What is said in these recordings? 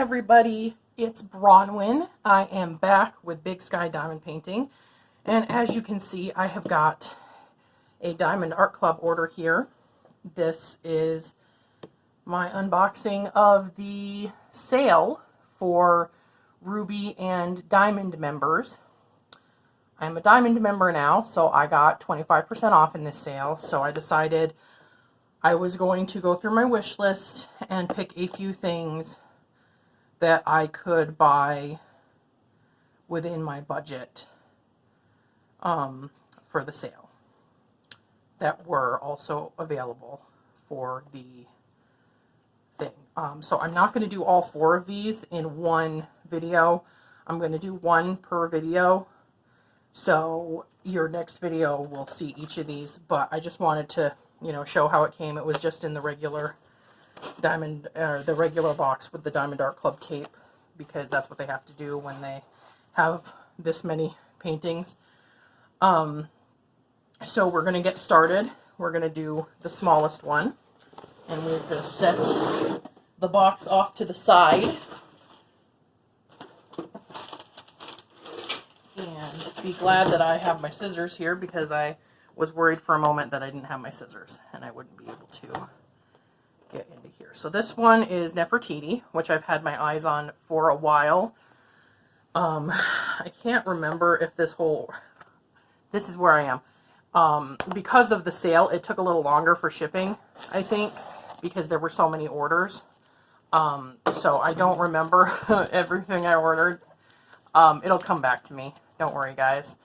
everybody, it's Bronwyn. I am back with Big Sky Diamond Painting, and as you can see, I have got a Diamond Art Club order here. This is my unboxing of the sale for Ruby and Diamond members. I'm a Diamond member now, so I got 25% off in this sale, so I decided I was going to go through my wish list and pick a few things that I could buy within my budget for the sale that were also available for the thing. So I'm not going to do all 4 of these in one video. I'm going to do one per video. So your next video will see each of these, but I just wanted to, you know, show how it came. It was just in the regular diamond, the regular box with the Diamond Art Club tape, because that's what they have to do when they have this many paintings. So we're going to get started. We're going to do the smallest one, and we're going to set the box off to the side and be glad that I have my scissors here, because I was worried for a moment that I didn't have my scissors and I wouldn't be able to get into here. So this one is Nefertiti, which I've had my eyes on for a while. I can't remember if this is where I am. Because of the sale, it took a little longer for shipping, I think, because there were so many orders. So I don't remember everything I ordered. It'll come back to me. Don't worry, guys.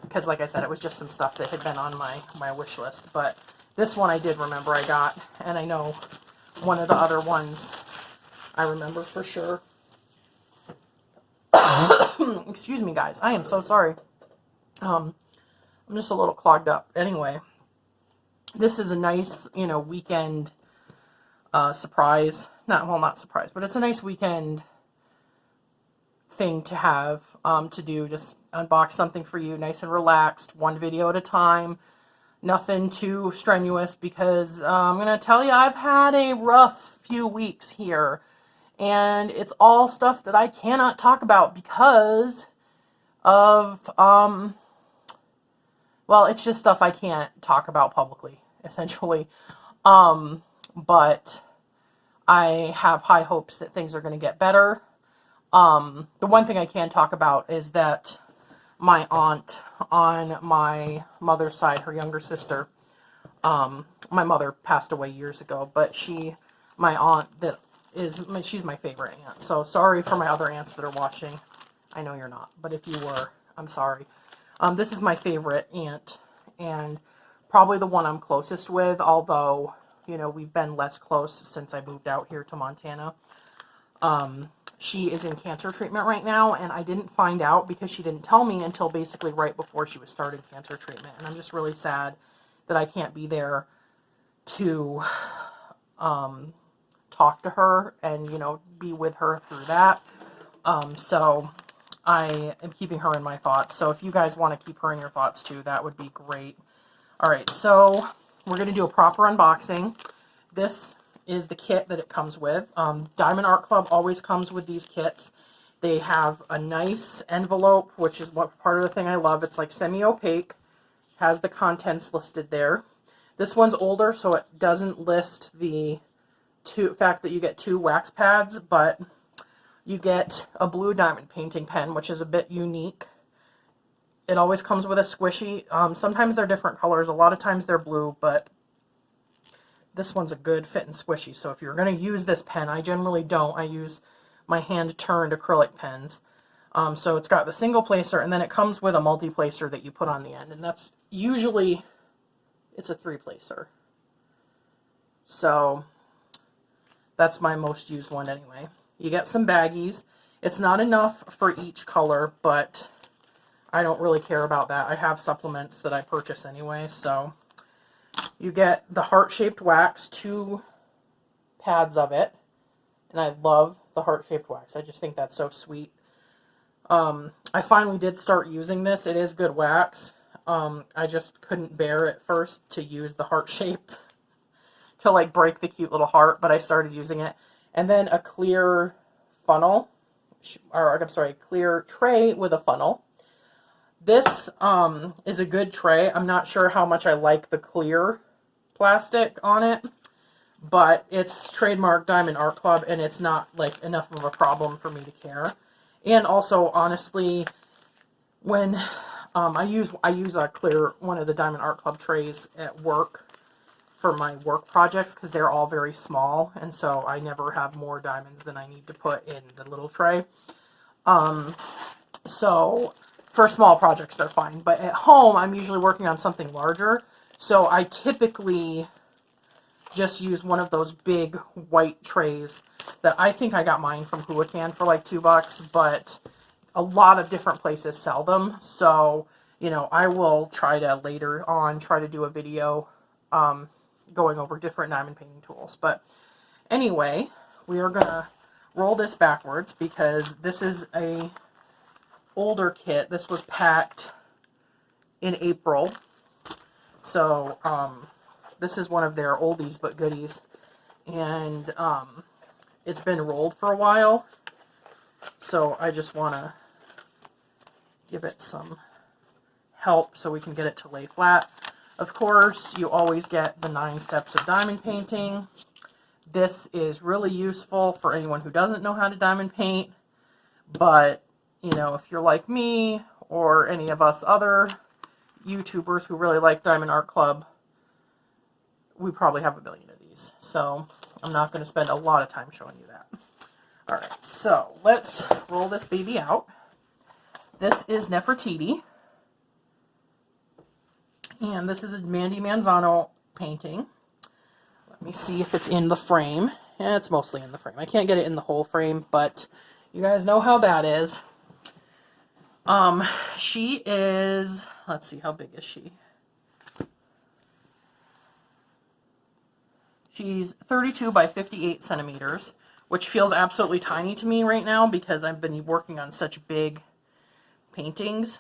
Because like I said, it was just some stuff that had been on my wish list. But this one I did remember I got, and I know one of the other ones I remember for sure. Excuse me, guys. I am so sorry. I'm just a little clogged up. Anyway, this is a nice, you know, weekend surprise. Not surprise, but it's a nice weekend thing to have, to do. Just unbox something for you, nice and relaxed, one video at a time. Nothing too strenuous, because I'm going to tell you, I've had a rough few weeks here, and it's all stuff that I cannot talk about because of, well, it's just stuff I can't talk about publicly, essentially. But I have high hopes that things are going to get better. The one thing I can talk about is that my aunt on my mother's side, her younger sister, my mother passed away years ago, but my aunt that is, she's my favorite aunt. So sorry for my other aunts that are watching. I know you're not, but if you were, I'm sorry. This is my favorite aunt, and probably the one I'm closest with, although, you know, we've been less close since I moved out here to Montana. She is in cancer treatment right now, and I didn't find out because she didn't tell me until basically right before she was starting cancer treatment. And I'm just really sad that I can't be there to talk to her and, you know, be with her through that. So I am keeping her in my thoughts. So if you guys want to keep her in your thoughts too, that would be great. All right, so we're going to do a proper unboxing. This is the kit that it comes with. Diamond Art Club always comes with these kits. They have a nice envelope, which is what part of the thing I love. It's like semi-opaque, has the contents listed there. This one's older, so it doesn't list the fact that you get 2 wax pads, but you get a blue diamond painting pen, which is a bit unique. It always comes with a squishy. Sometimes they're different colors. A lot of times they're blue, but this one's a good fit and squishy. So if you're going to use this pen, I generally don't. I use my hand-turned acrylic pens. So it's got the single placer, and then it comes with a multi-placer that you put on the end. And that's usually, it's a 3-placer. So that's my most used one anyway. You get some baggies. It's not enough for each color, but I don't really care about that. I have supplements that I purchase anyway, so you get the heart-shaped wax, 2 pads of it, and I love the heart-shaped wax. I just think that's so sweet. I finally did start using this. It is good wax. I just couldn't bear at first to use the heart shape to like break the cute little heart, but I started using it, and then a clear funnel, or I'm sorry, clear tray with a funnel. This is a good tray. I'm not sure how much I like the clear plastic on it, but it's trademark Diamond Art Club, and it's not like enough of a problem for me to care. And also, honestly, when I use a clear one of the Diamond Art Club trays at work for my work projects, because they're all very small, and so I never have more diamonds than I need to put in the little tray. So for small projects, they're fine. But at home, I'm usually working on something larger, so I typically just use one of those big white trays that I think I got mine from Huracan for like $2, but a lot of different places sell them. So, you know, I will try to later on try to do a video going over different diamond painting tools. But anyway, we are going to roll this backwards because this is a older kit. This was packed in April. So, this is one of their oldies but goodies. And it's been rolled for a while. So I just want to give it some help so we can get it to lay flat. Of course, you always get the 9 steps of diamond painting. This is really useful for anyone who doesn't know how to diamond paint. But, you know, if you're like me or any of us other YouTubers who really like Diamond Art Club, we probably have a billion of these. So I'm not going to spend a lot of time showing you that. Alright, so let's roll this baby out. This is Nefertiti. And this is a Mandy Manzano painting. Let me see if it's in the frame. Yeah, it's mostly in the frame. I can't get it in the whole frame, but you guys know how that is. She is, let's see, how big is she? She's 32 by 58 centimeters, which feels absolutely tiny to me right now because I've been working on such big paintings.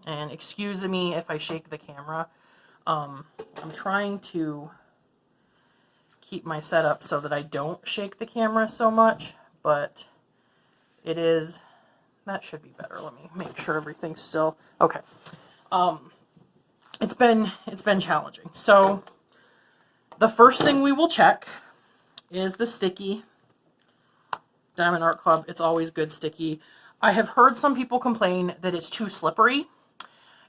And excuse me if I shake the camera. I'm trying to keep my setup so that I don't shake the camera so much, but it is, that should be better. Let me make sure everything's still, okay. It's been challenging. So the first thing we will check is the sticky. Diamond Art Club, it's always good sticky. I have heard some people complain that it's too slippery,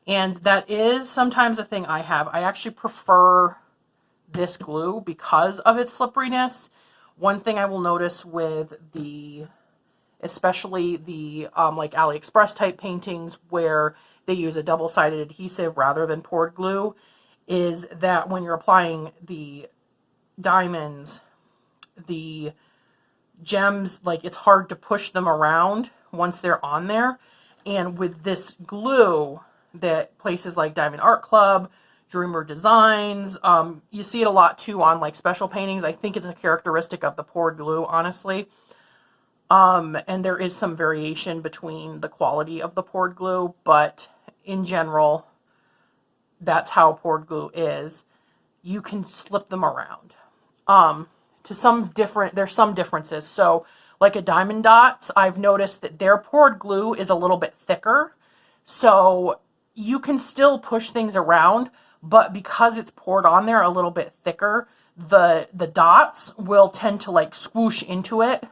and that is sometimes a thing I have. I actually prefer this glue because of its slipperiness. One thing I will notice with the, especially the like AliExpress type paintings where they use a double-sided adhesive rather than poured glue, is that when you're applying the diamonds, the gems, like, it's hard to push them around once they're on there. And with this glue that places like Diamond Art Club, Dreamer Designs, you see it a lot too on like special paintings. I think it's a characteristic of the poured glue, honestly. And there is some variation between the quality of the poured glue, but in general, that's how poured glue is. You can slip them around. There's some differences. So like a Diamond Dots, I've noticed that their poured glue is a little bit thicker. So you can still push things around, but because it's poured on there a little bit thicker, the dots will tend to like swoosh into it.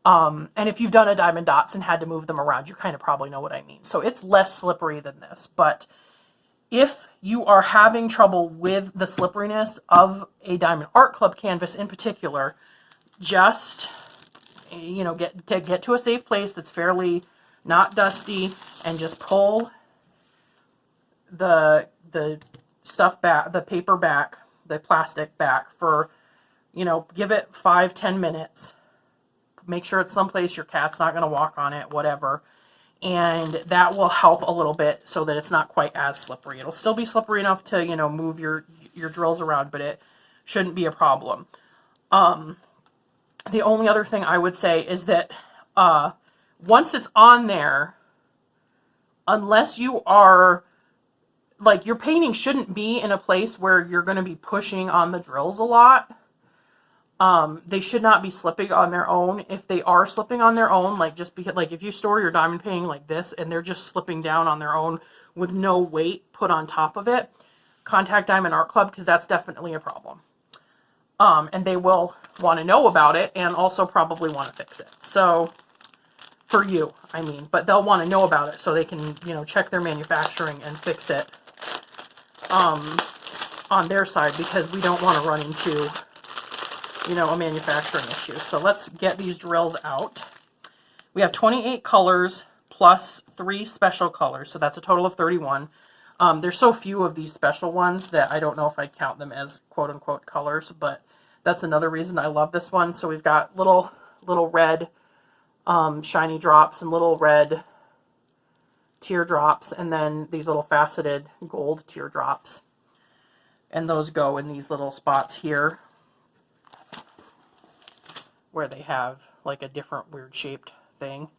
And if you've done a Diamond Dots and had to move them around, you kind of probably know what I mean. So it's less slippery than this. But if you are having trouble with the slipperiness of a Diamond Art Club canvas in particular, just, you know, get to a safe place that's fairly not dusty and just pull the stuff back, the paper back, the plastic back for, you know, give it 5-10 minutes. Make sure it's someplace your cat's not going to walk on it, whatever. And that will help a little bit so that it's not quite as slippery. It'll still be slippery enough to, you know, move your drills around, but it shouldn't be a problem. The only other thing I would say is that once it's on there, unless you are, like, your painting shouldn't be in a place where you're going to be pushing on the drills a lot. They should not be slipping on their own. If they are slipping on their own, like just because, like if you store your diamond painting like this and they're just slipping down on their own with no weight put on top of it, contact Diamond Art Club, because that's definitely a problem. And they will want to know about it and also probably want to fix it. So, for you, I mean, but they'll want to know about it so they can, you know, check their manufacturing and fix it on their side, because we don't want to run into, you know, a manufacturing issue. So let's get these drills out. We have 28 colors plus 3 special colors, so that's a total of 31. There's so few of these special ones that I don't know if I'd count them as quote-unquote colors, but that's another reason I love this one. So we've got little red shiny drops and little red teardrops, and then these little faceted gold teardrops. And those go in these little spots here where they have like a different weird shaped thing.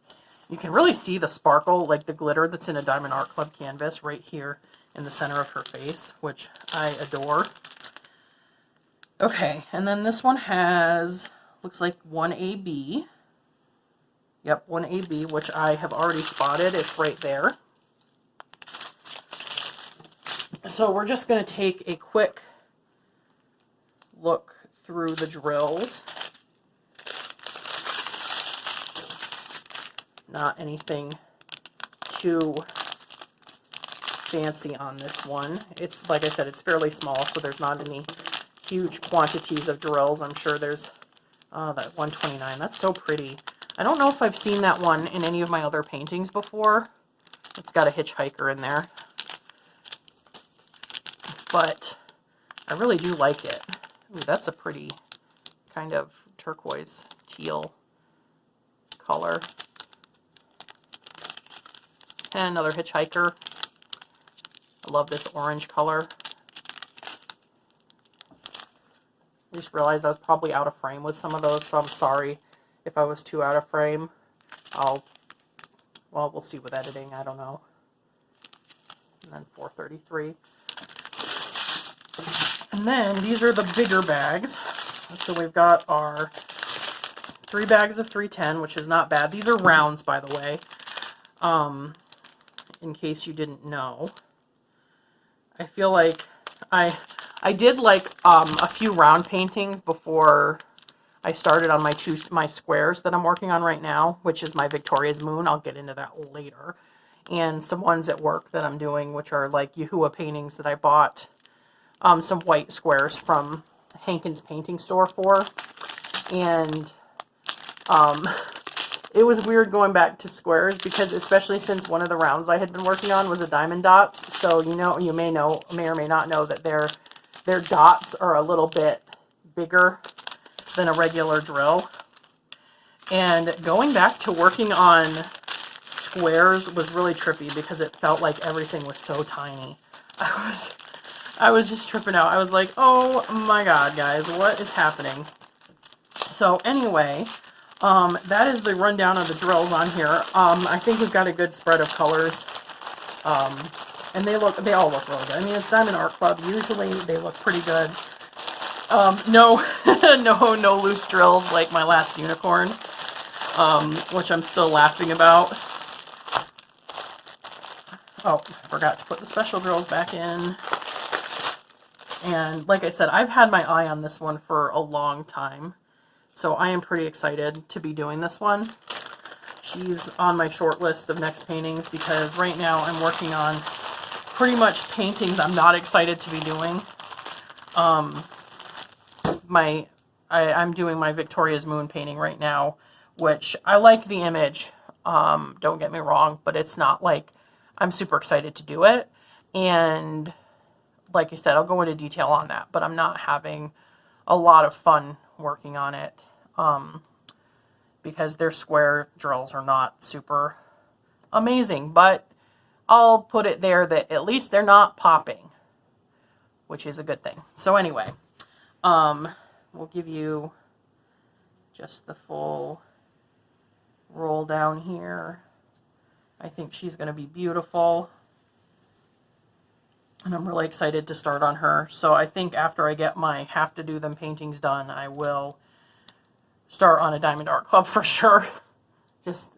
You can really see the sparkle, like the glitter that's in a Diamond Art Club canvas right here in the center of her face, which I adore. Okay, and then this one has, looks like 1AB. Yep, 1AB, which I have already spotted. It's right there. So we're just going to take a quick look through the drills. Not anything too fancy on this one. It's, like I said, it's fairly small, so there's not any huge quantities of drills. I'm sure there's, that 129. That's so pretty. I don't know if I've seen that one in any of my other paintings before. It's got a hitchhiker in there. But I really do like it. Ooh, that's a pretty kind of turquoise teal color. And another hitchhiker. I love this orange color. I just realized I was probably out of frame with some of those, so I'm sorry if I was too out of frame. Well, we'll see with editing, I don't know. And then 433. And then these are the bigger bags. So we've got our 3 bags of 310, which is not bad. These are rounds, by the way, in case you didn't know. I feel like I did like a few round paintings before I started on my squares that I'm working on right now, which is my Victoria's Moon. I'll get into that later. And some ones at work that I'm doing, which are like Yahuwah paintings that I bought some white squares from Hankins Painting Store for. And it was weird going back to squares, because especially since one of the rounds I had been working on was a diamond dots. So you may or may not know that their dots are a little bit bigger than a regular drill. And going back to working on squares was really trippy, because it felt like everything was so tiny. I was just tripping out. I was like, oh my god, guys, what is happening? So anyway, that is the rundown of the drills on here. I think we've got a good spread of colors. And they all look really good. I mean, it's Diamond Art Club. Usually they look pretty good. No loose drills like my last unicorn, which I'm still laughing about. Oh, I forgot to put the special drills back in. And like I said, I've had my eye on this one for a long time. So I am pretty excited to be doing this one. She's on my short list of next paintings, because right now I'm working on pretty much paintings I'm not excited to be doing. I'm doing my Victoria's Moon painting right now, which I like the image. Don't get me wrong, but it's not like I'm super excited to do it. And like I said, I'll go into detail on that, but I'm not having a lot of fun working on it, because their square drills are not super amazing, but I'll put it there that at least they're not popping, which is a good thing. So anyway, we'll give you just the full roll down here. I think she's going to be beautiful. And I'm really excited to start on her. So I think after I get my have to do them paintings done, I will start on a Diamond Art Club for sure. Just,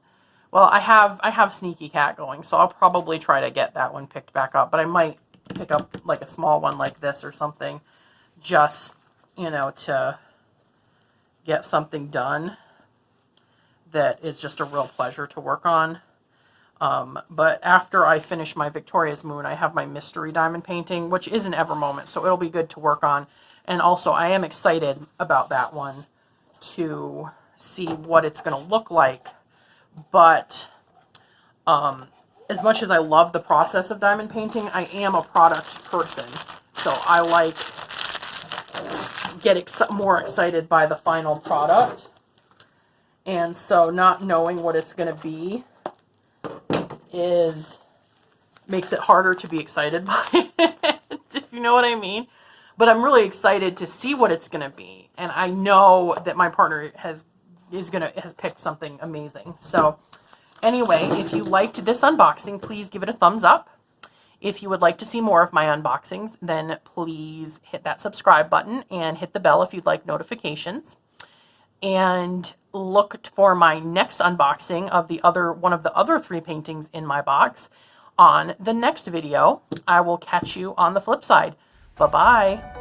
well, I have Sneaky Cat going, so I'll probably try to get that one picked back up, but I might pick up like a small one like this or something, just, you know, to get something done that is just a real pleasure to work on. But after I finish my Victoria's Moon, I have my mystery diamond painting, which is an Ever Moment, so it'll be good to work on. And also, I am excited about that one to see what it's going to look like. But as much as I love the process of diamond painting, I am a product person. So I like get more excited by the final product. And so not knowing what it's going to be makes it harder to be excited by it, if you know what I mean. But I'm really excited to see what it's going to be. And I know that my partner has picked something amazing. So anyway, if you liked this unboxing, please give it a thumbs up. If you would like to see more of my unboxings, then please hit that subscribe button and hit the bell if you'd like notifications. And look for my next unboxing of one of the other 3 paintings in my box on the next video. I will catch you on the flip side. Bye-bye.